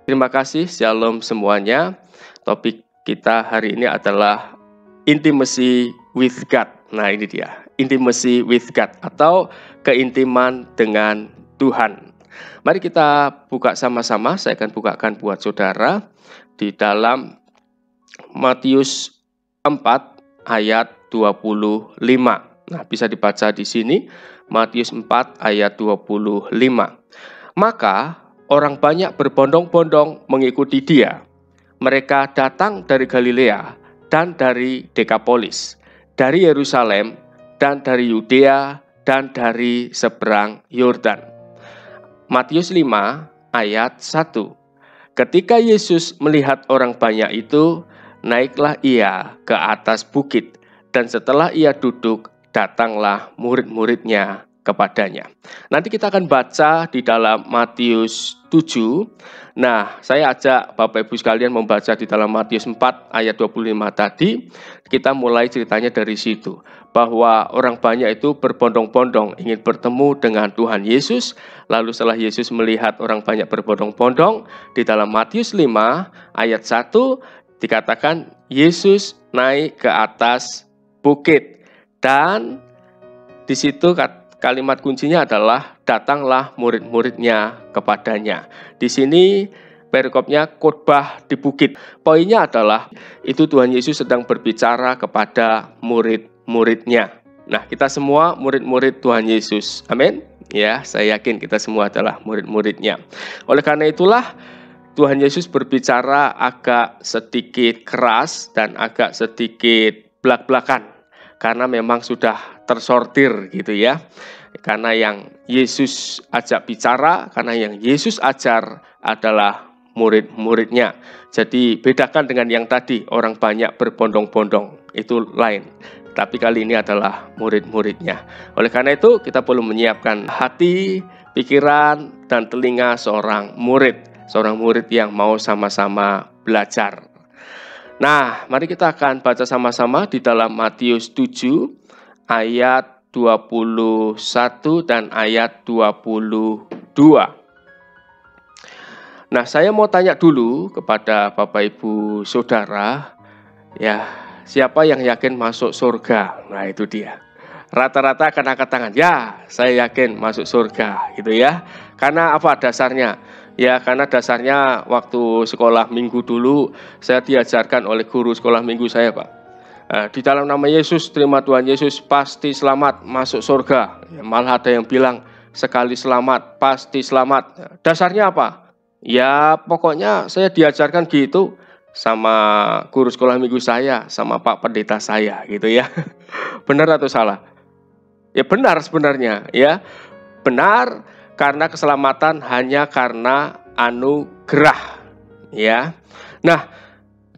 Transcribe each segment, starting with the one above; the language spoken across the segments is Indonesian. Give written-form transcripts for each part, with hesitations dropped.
Terima kasih, shalom semuanya. Topik kita hari ini adalah intimacy with God. Nah, ini dia, intimacy with God atau keintiman dengan Tuhan. Mari kita buka sama-sama. Saya akan bukakan buat saudara di dalam Matius 4 ayat 25. Nah, bisa dibaca di sini, Matius 4 ayat 25. Maka orang banyak berbondong-bondong mengikuti dia. Mereka datang dari Galilea dan dari Dekapolis, dari Yerusalem dan dari Yudea dan dari seberang Yordan. Matius 5 ayat 1. Ketika Yesus melihat orang banyak itu, naiklah ia ke atas bukit, dan setelah ia duduk, datanglah murid-muridnya kepadanya. Nanti kita akan baca di dalam Matius 7. Nah, saya ajak Bapak Ibu sekalian membaca di dalam Matius 4 ayat 25 tadi. Kita mulai ceritanya dari situ, bahwa orang banyak itu berbondong-bondong ingin bertemu dengan Tuhan Yesus. Lalu setelah Yesus melihat orang banyak berbondong-bondong, di dalam Matius 5 ayat 1 dikatakan Yesus naik ke atas bukit, dan di situ kalimat kuncinya adalah datanglah murid-muridnya kepadanya. Di sini perikopnya khotbah di bukit. Poinnya adalah itu Tuhan Yesus sedang berbicara kepada murid-muridnya. Nah, kita semua murid-murid Tuhan Yesus. Amin. Ya, saya yakin kita semua adalah murid-muridnya. Oleh karena itulah Tuhan Yesus berbicara agak sedikit keras dan agak sedikit belak-belakan, karena memang sudah tersortir gitu ya. Karena yang Yesus ajak bicara, karena yang Yesus ajar adalah murid-muridnya. Jadi bedakan dengan yang tadi, orang banyak berbondong-bondong, itu lain. Tapi kali ini adalah murid-muridnya. Oleh karena itu kita perlu menyiapkan hati, pikiran, dan telinga seorang murid yang mau sama-sama belajar. Nah, mari kita akan baca sama-sama di dalam Matius 7 ayat 21 dan ayat 22. Nah, saya mau tanya dulu kepada Bapak Ibu Saudara, ya, siapa yang yakin masuk surga? Nah, itu dia. Rata-rata akan angkat tangan. Ya, saya yakin masuk surga, gitu ya. Karena apa dasarnya? Ya, karena dasarnya waktu sekolah minggu dulu saya diajarkan oleh guru sekolah minggu saya, Pak. Di dalam nama Yesus, terima Tuhan Yesus, pasti selamat masuk surga. Ya, malah ada yang bilang sekali selamat pasti selamat. Dasarnya apa? Ya, pokoknya saya diajarkan gitu sama guru sekolah minggu saya, sama Pak Pendeta saya, gitu ya. Benar atau salah? Ya benar sebenarnya, ya. Benar, karena keselamatan hanya karena anugerah, ya. Nah,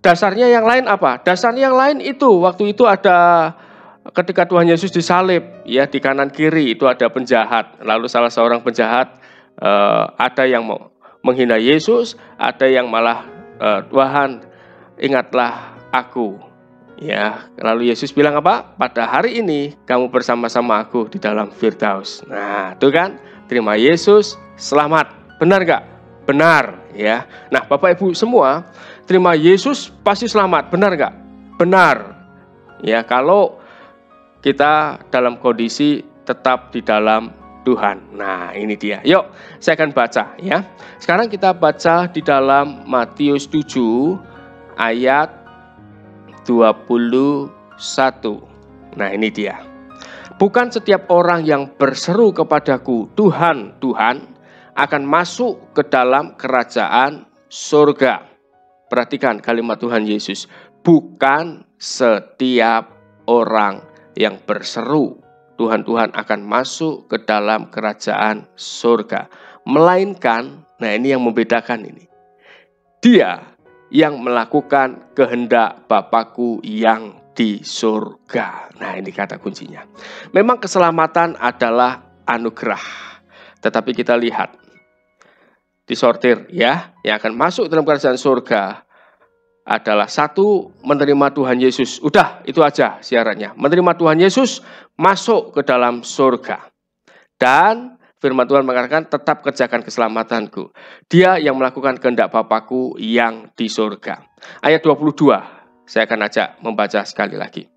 dasarnya yang lain apa? Dasarnya yang lain itu waktu itu ada ketika Tuhan Yesus disalib, ya, di kanan kiri itu ada penjahat. Lalu salah seorang penjahat ada yang mau menghina Yesus, ada yang malah Tuhan ingatlah aku. Ya, lalu Yesus bilang apa? Pada hari ini kamu bersama-sama aku di dalam Firdaus. Nah, itu kan, terima Yesus, selamat. Benar gak? Benar, ya. Nah, Bapak Ibu semua, terima Yesus pasti selamat. Benar gak? Benar. Ya, kalau kita dalam kondisi tetap di dalam Tuhan. Nah, ini dia. Yuk, saya akan baca ya. Sekarang kita baca di dalam Matius 7 ayat 21. Nah, ini dia. Bukan setiap orang yang berseru kepadaku, Tuhan, Tuhan, akan masuk ke dalam kerajaan surga. Perhatikan kalimat Tuhan Yesus. Bukan setiap orang yang berseru, Tuhan, Tuhan, akan masuk ke dalam kerajaan surga. Melainkan, nah ini yang membedakan ini. Dia yang melakukan kehendak Bapakku yang di surga. Nah, ini kata kuncinya. Memang keselamatan adalah anugerah. Tetapi kita lihat disortir ya, yang akan masuk dalam kerajaan surga adalah satu, menerima Tuhan Yesus. Udah, itu aja syaratnya. Menerima Tuhan Yesus, masuk ke dalam surga. Dan Firman Tuhan mengatakan, tetap kerjakan keselamatanku. Dia yang melakukan kehendak Bapakku yang di surga. Ayat 22, saya akan ajak membaca sekali lagi.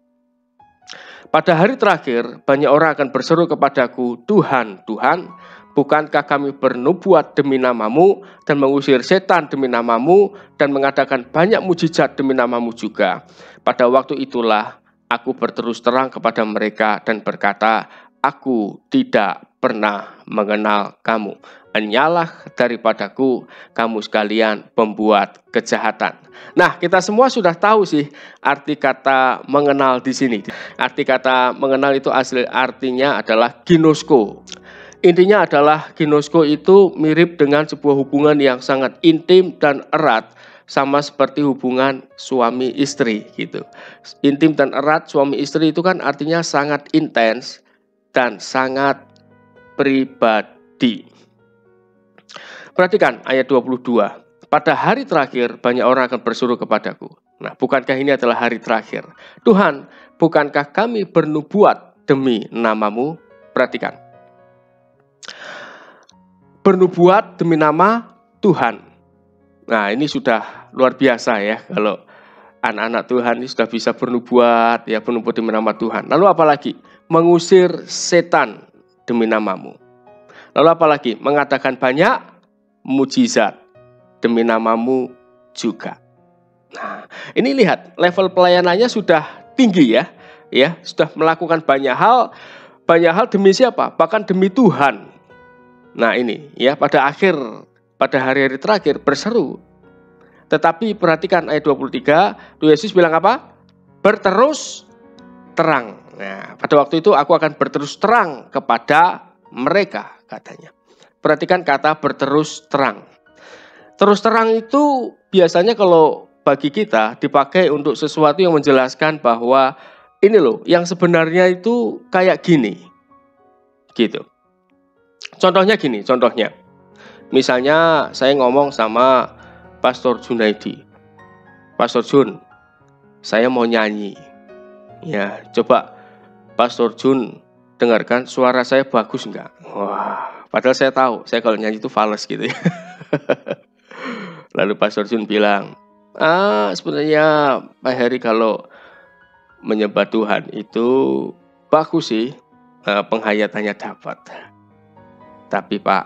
Pada hari terakhir, banyak orang akan berseru kepadaku, Tuhan, Tuhan, bukankah kami bernubuat demi namamu dan mengusir setan demi namamu dan mengadakan banyak mujizat demi namamu juga? Pada waktu itulah aku berterus terang kepada mereka dan berkata, aku tidak pernah mengenal kamu. Enyalah daripadaku, kamu sekalian pembuat kejahatan. Nah, kita semua sudah tahu sih arti kata mengenal di sini. Arti kata mengenal itu asli artinya adalah ginosko. Intinya adalah ginosko itu mirip dengan sebuah hubungan yang sangat intim dan erat, sama seperti hubungan suami istri gitu. Intim dan erat suami istri itu kan artinya sangat intens dan sangat pribadi. Perhatikan ayat 22. Pada hari terakhir banyak orang akan berseru kepadaku. Nah, bukankah ini adalah hari terakhir? Tuhan, bukankah kami bernubuat demi namamu? Perhatikan. Bernubuat demi nama Tuhan. Nah, ini sudah luar biasa ya, kalau anak-anak Tuhan ini sudah bisa bernubuat, ya, bernubuat demi nama Tuhan. Lalu apalagi? Mengusir setan demi namamu. Lalu apalagi? Mengadakan banyak mujizat demi namamu juga. Nah, ini lihat level pelayanannya sudah tinggi ya, sudah melakukan banyak hal demi siapa? Bahkan demi Tuhan. Nah, ini ya, pada hari-hari terakhir berseru. Tetapi perhatikan ayat 23, Yesus bilang apa? Berterus terang. Nah, pada waktu itu aku akan berterus terang kepada mereka, katanya. Perhatikan kata berterus terang. Terus terang itu biasanya kalau bagi kita dipakai untuk sesuatu yang menjelaskan bahwa ini loh, yang sebenarnya itu kayak gini. Gitu. Contohnya gini, misalnya saya ngomong sama Pastor Junaidi. Pastor Jun, saya mau nyanyi. Ya, coba Pastor Jun dengarkan suara saya bagus enggak? Wah, padahal saya tahu, saya kalau nyanyi itu fals gitu ya. Lalu Pastor Jun bilang, sebenarnya Pak Heri kalau menyembah Tuhan itu bagus sih, penghayatannya dapat. Tapi Pak,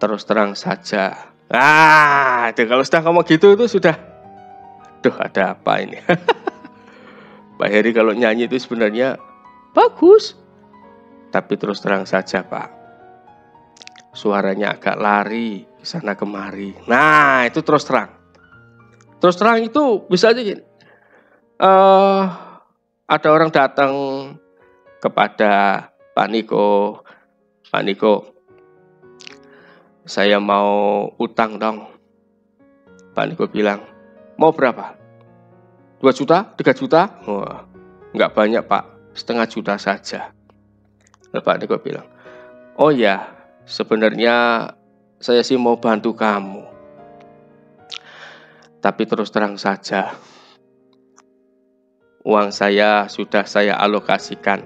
terus terang saja. Itu kalau sudah ngomong gitu itu sudah, ada apa ini? Pak Heri kalau nyanyi itu sebenarnya bagus, tapi terus terang saja Pak, suaranya agak lari sana kemari. Nah, itu terus terang. Terus terang itu bisa aja gini. Ada orang datang kepada Pak Niko, saya mau utang dong. Pak Niko bilang, mau berapa? 2 juta? 3 juta? Wah, enggak banyak Pak, 0,5 juta saja. Lalu Pak Niko bilang, oh ya, sebenarnya saya sih mau bantu kamu. Tapi terus terang saja, uang saya sudah saya alokasikan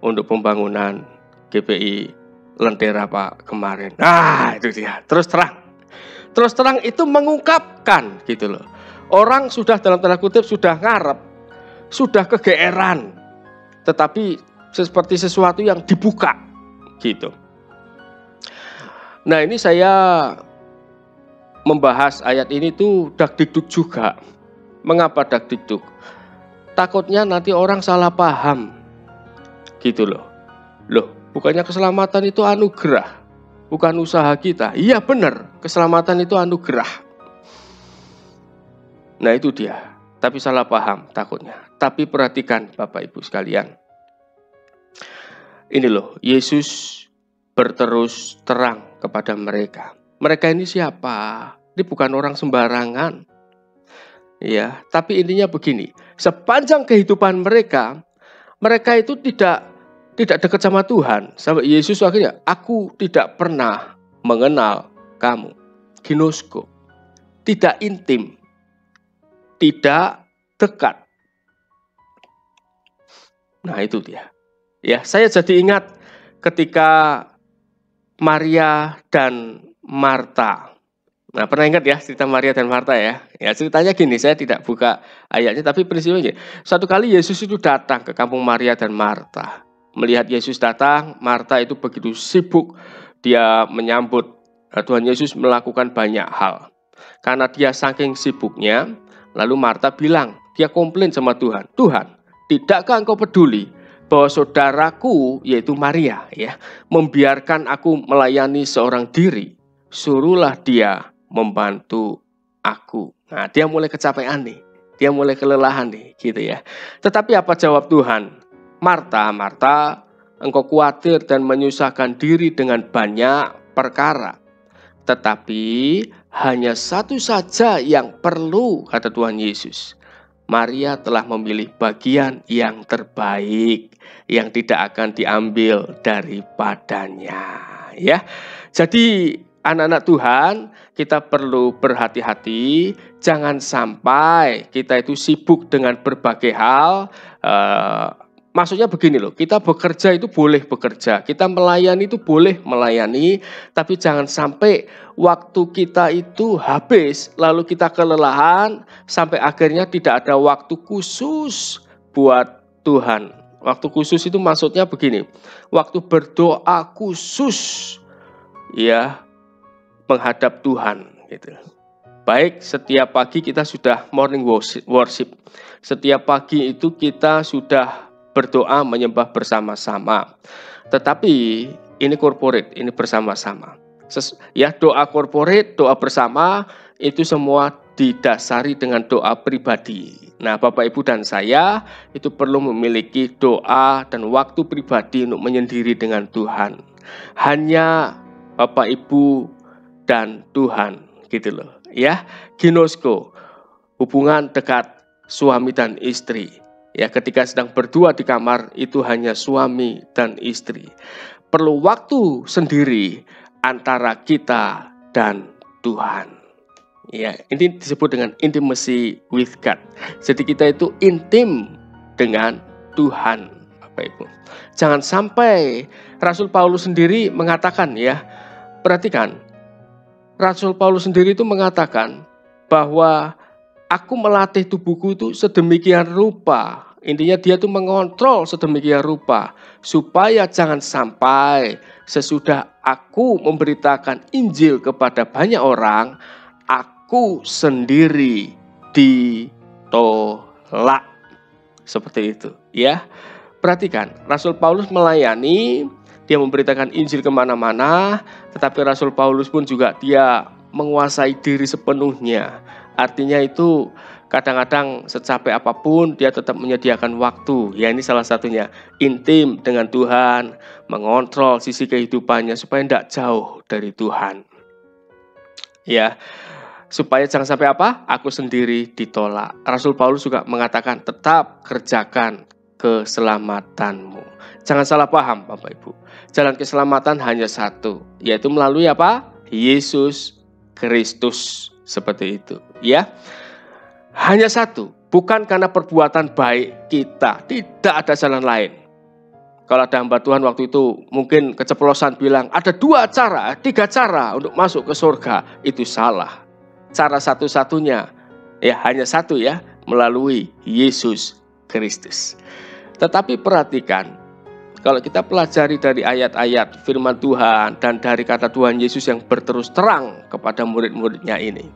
untuk pembangunan GPI Lentera Pak kemarin. Nah, itu dia. Terus terang itu mengungkapkan gitu loh. Orang sudah dalam tanda kutip sudah ngarep, sudah kegeeran, tetapi seperti sesuatu yang dibuka gitu. Nah, ini saya membahas ayat ini tuh dakdikduk juga. Mengapa dakdikduk? Takutnya nanti orang salah paham gitu loh. Bukannya keselamatan itu anugerah, bukan usaha kita. Iya benar, keselamatan itu anugerah. Nah, itu dia. Tapi salah paham takutnya. Tapi perhatikan Bapak Ibu sekalian. Ini loh, Yesus berterus terang kepada mereka. Mereka ini siapa? Ini bukan orang sembarangan. Ya, tapi intinya begini. Sepanjang kehidupan mereka itu tidak dekat sama Tuhan. Sampai Yesus akhirnya, aku tidak pernah mengenal kamu. Ginosko. Tidak intim. Tidak dekat. Nah, itu dia. Ya, saya jadi ingat ketika Maria dan Marta. Nah, pernah ingat ya cerita Maria dan Marta ya? Ya, ceritanya gini, saya tidak buka ayatnya, tapi prinsipnya gini. Suatu kali Yesus itu datang ke kampung Maria dan Marta. Melihat Yesus datang, Marta itu begitu sibuk. Dia menyambut Tuhan Yesus melakukan banyak hal. Karena dia saking sibuknya, lalu Marta bilang, dia komplain sama Tuhan. Tuhan, tidakkah engkau peduli bahwa saudaraku, yaitu Maria, ya, membiarkan aku melayani seorang diri? Suruhlah dia membantu aku. Nah, dia mulai kecapean nih. Dia mulai kelelahan nih, gitu ya. Tetapi apa jawab Tuhan? Marta, Marta, engkau khawatir dan menyusahkan diri dengan banyak perkara. Tetapi hanya satu saja yang perlu, kata Tuhan Yesus. Maria telah memilih bagian yang terbaik, yang tidak akan diambil daripadanya. Ya, jadi anak-anak Tuhan, kita perlu berhati-hati, jangan sampai kita itu sibuk dengan berbagai hal. Maksudnya begini loh, kita bekerja itu boleh bekerja, kita melayani itu boleh melayani, tapi jangan sampai waktu kita itu habis, lalu kita kelelahan, sampai akhirnya tidak ada waktu khusus buat Tuhan. Waktu khusus itu maksudnya begini, waktu berdoa khusus, ya, menghadap Tuhan gitu. Baik, setiap pagi kita sudah morning worship. Setiap pagi itu kita sudah berdoa menyembah bersama-sama. Tetapi ini corporate, ini bersama-sama. Ya, doa corporate, doa bersama itu semua didasari dengan doa pribadi. Nah, Bapak Ibu dan saya itu perlu memiliki doa dan waktu pribadi untuk menyendiri dengan Tuhan. Hanya Bapak Ibu dan Tuhan, gitu loh. Ya, ginosko, hubungan dekat suami dan istri. Ya, ketika sedang berdua di kamar itu hanya suami dan istri. Perlu waktu sendiri antara kita dan Tuhan. Ya, ini disebut dengan intimacy with God. Jadi kita itu intim dengan Tuhan, Bapak Ibu. Jangan sampai Rasul Paulus sendiri mengatakan, ya, perhatikan, Rasul Paulus sendiri itu mengatakan bahwa aku melatih tubuhku itu sedemikian rupa. Intinya dia tuh mengontrol sedemikian rupa supaya jangan sampai sesudah aku memberitakan Injil kepada banyak orang, aku sendiri ditolak. Seperti itu, ya. Perhatikan, Rasul Paulus melayani, dia memberitakan Injil kemana-mana, tetapi Rasul Paulus pun juga dia menguasai diri sepenuhnya. Artinya itu kadang-kadang secapek apapun dia tetap menyediakan waktu. Ya, ini salah satunya, intim dengan Tuhan, mengontrol sisi kehidupannya supaya tidak jauh dari Tuhan. Ya, supaya jangan sampai apa? Aku sendiri ditolak. Rasul Paulus juga mengatakan tetap kerjakan keselamatanmu. Jangan salah paham, Bapak Ibu. Jalan keselamatan hanya satu, yaitu melalui apa? Yesus Kristus. Seperti itu, ya. Hanya satu, bukan karena perbuatan baik kita, tidak ada jalan lain. Kalau ada hamba Tuhan waktu itu mungkin keceplosan bilang ada 2 cara, 3 cara untuk masuk ke surga, itu salah. Cara satu-satunya, ya hanya satu, ya, melalui Yesus Kristus. Tetapi perhatikan, kalau kita pelajari dari ayat-ayat firman Tuhan dan dari kata Tuhan Yesus yang berterus terang kepada murid-muridnya ini,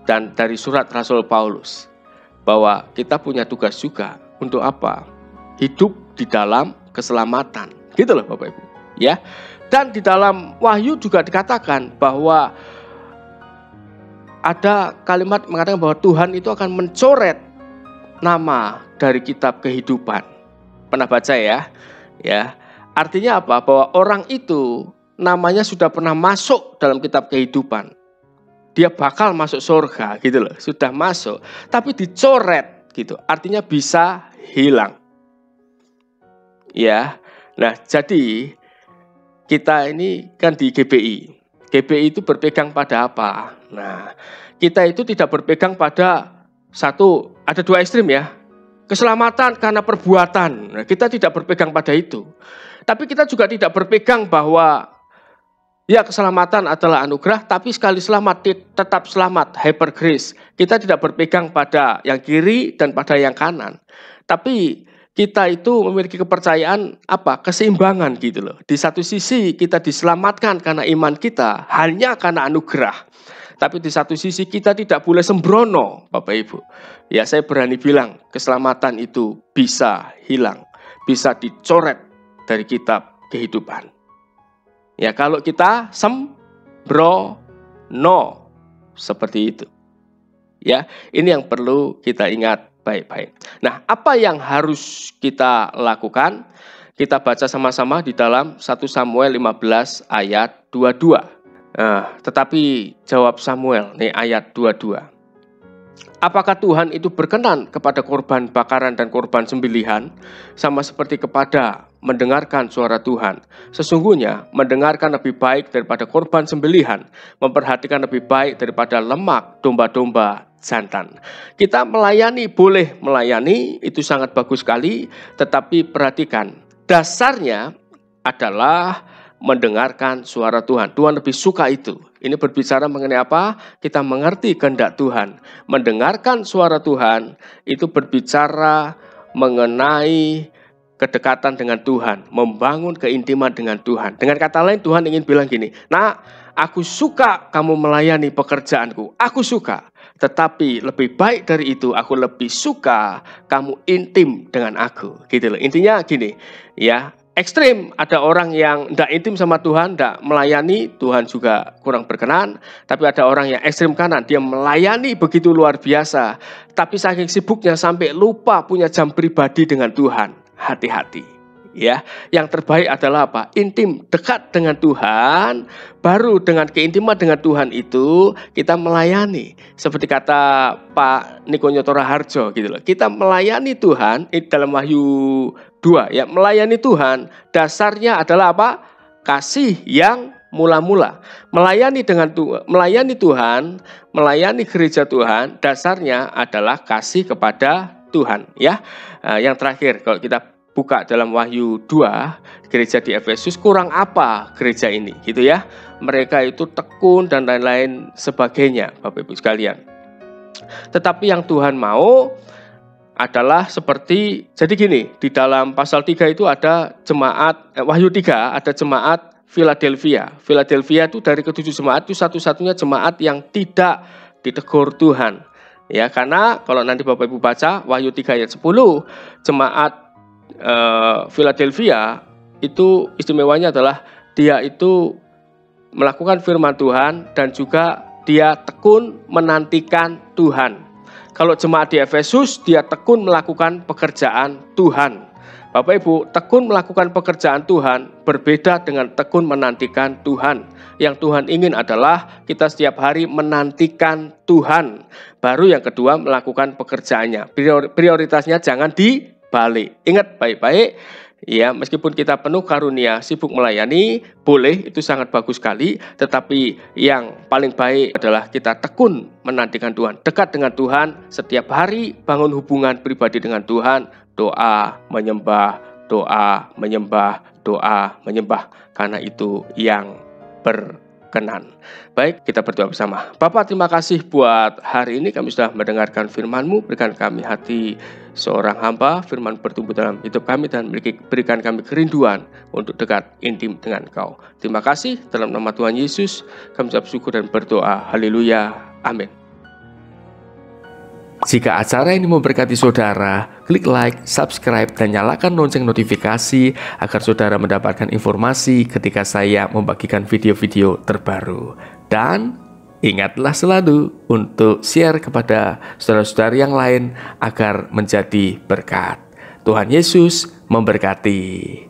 dan dari surat Rasul Paulus, bahwa kita punya tugas juga untuk apa? Hidup di dalam keselamatan. Gitu loh Bapak Ibu, ya. Dan di dalam Wahyu juga dikatakan bahwa ada kalimat mengatakan bahwa Tuhan itu akan mencoret nama dari kitab kehidupan. Pernah baca ya? Ya. Artinya apa? Bahwa orang itu namanya sudah pernah masuk dalam kitab kehidupan. Dia bakal masuk surga, gitu loh. Sudah masuk, tapi dicoret gitu. Artinya bisa hilang. Ya. Nah, jadi kita ini kan di GBI. GBI itu berpegang pada apa? Nah, kita itu tidak berpegang pada satu, ada 2 ekstrim ya. Keselamatan karena perbuatan. Nah, kita tidak berpegang pada itu. Tapi kita juga tidak berpegang bahwa ya keselamatan adalah anugerah, tapi sekali selamat tetap selamat, hyper grace. Kita tidak berpegang pada yang kiri dan pada yang kanan. Tapi kita itu memiliki kepercayaan keseimbangan gitu loh. Di satu sisi kita diselamatkan karena iman kita hanya karena anugerah. Tapi di satu sisi kita tidak boleh sembrono, Bapak Ibu. Ya, saya berani bilang keselamatan itu bisa hilang, bisa dicoret dari kitab kehidupan. Ya, kalau kita sembrono seperti itu. Ya, ini yang perlu kita ingat baik-baik. Nah, apa yang harus kita lakukan? Kita baca sama-sama di dalam 1 Samuel 15 ayat 22. Nah, tetapi jawab Samuel, nih ayat 22. Apakah Tuhan itu berkenan kepada korban bakaran dan korban sembelihan, sama seperti kepada mendengarkan suara Tuhan? Sesungguhnya mendengarkan lebih baik daripada korban sembelihan, memperhatikan lebih baik daripada lemak domba-domba jantan. Kita melayani, boleh melayani, itu sangat bagus sekali, tetapi perhatikan, dasarnya adalah mendengarkan suara Tuhan. Tuhan lebih suka itu. Ini berbicara mengenai apa? Kita mengerti kehendak Tuhan. Mendengarkan suara Tuhan itu berbicara mengenai kedekatan dengan Tuhan, membangun keintiman dengan Tuhan. Dengan kata lain, Tuhan ingin bilang gini, "Nah, aku suka kamu melayani pekerjaanku. Aku suka. Tetapi lebih baik dari itu, aku lebih suka kamu intim dengan aku." Gitu loh. Intinya gini, ya. Ekstrim, ada orang yang tidak intim sama Tuhan, tidak melayani, Tuhan juga kurang berkenan. Tapi ada orang yang ekstrim kanan, dia melayani begitu luar biasa, tapi saking sibuknya sampai lupa punya jam pribadi dengan Tuhan. Hati-hati, ya. Yang terbaik adalah apa? Intim, dekat dengan Tuhan, baru dengan keintiman dengan Tuhan itu kita melayani. Seperti kata Pak Niko Nyotora Harjo gitu loh. Kita melayani Tuhan dalam Wahyu 2, ya, melayani Tuhan dasarnya adalah apa? Kasih yang mula-mula. Melayani Tuhan, melayani gereja Tuhan dasarnya adalah kasih kepada Tuhan, ya. Yang terakhir, kalau kita buka dalam Wahyu 2, gereja di Efesus kurang apa gereja ini gitu ya. Mereka itu tekun dan lain-lain sebagainya, Bapak Ibu sekalian. Tetapi yang Tuhan mau adalah seperti, jadi gini, di dalam pasal 3 itu ada jemaat, Wahyu 3 ada jemaat Philadelphia. Philadelphia itu dari ketujuh jemaat itu satu-satunya jemaat yang tidak ditegur Tuhan. Ya, karena kalau nanti Bapak Ibu baca Wahyu 3 ayat 10, jemaat Philadelphia itu istimewanya adalah dia itu melakukan firman Tuhan dan juga dia tekun menantikan Tuhan. Kalau jemaat di Efesus, dia tekun melakukan pekerjaan Tuhan. Bapak Ibu, tekun melakukan pekerjaan Tuhan berbeda dengan tekun menantikan Tuhan. Yang Tuhan ingin adalah kita setiap hari menantikan Tuhan. Baru yang kedua melakukan pekerjaannya. Prioritasnya jangan dibalik. Ingat baik-baik. Ya, meskipun kita penuh karunia, sibuk melayani, boleh, itu sangat bagus sekali. Tetapi yang paling baik adalah kita tekun menantikan Tuhan, dekat dengan Tuhan, setiap hari bangun hubungan pribadi dengan Tuhan, doa, menyembah, doa, menyembah, doa, menyembah. Karena itu yang berkenan. Baik, kita berdoa bersama. Bapa, terima kasih buat hari ini kami sudah mendengarkan firman-Mu, berikan kami hati seorang hamba, firman bertumbuh dalam hidup kami dan berikan kami kerinduan untuk dekat intim dengan Kau. Terima kasih, dalam nama Tuhan Yesus kami ucap syukur dan berdoa. Haleluya, amin. Jika acara ini memberkati saudara, klik like, subscribe, dan nyalakan lonceng notifikasi agar saudara mendapatkan informasi ketika saya membagikan video-video terbaru. Dan ingatlah selalu untuk share kepada saudara-saudara yang lain agar menjadi berkat. Tuhan Yesus memberkati.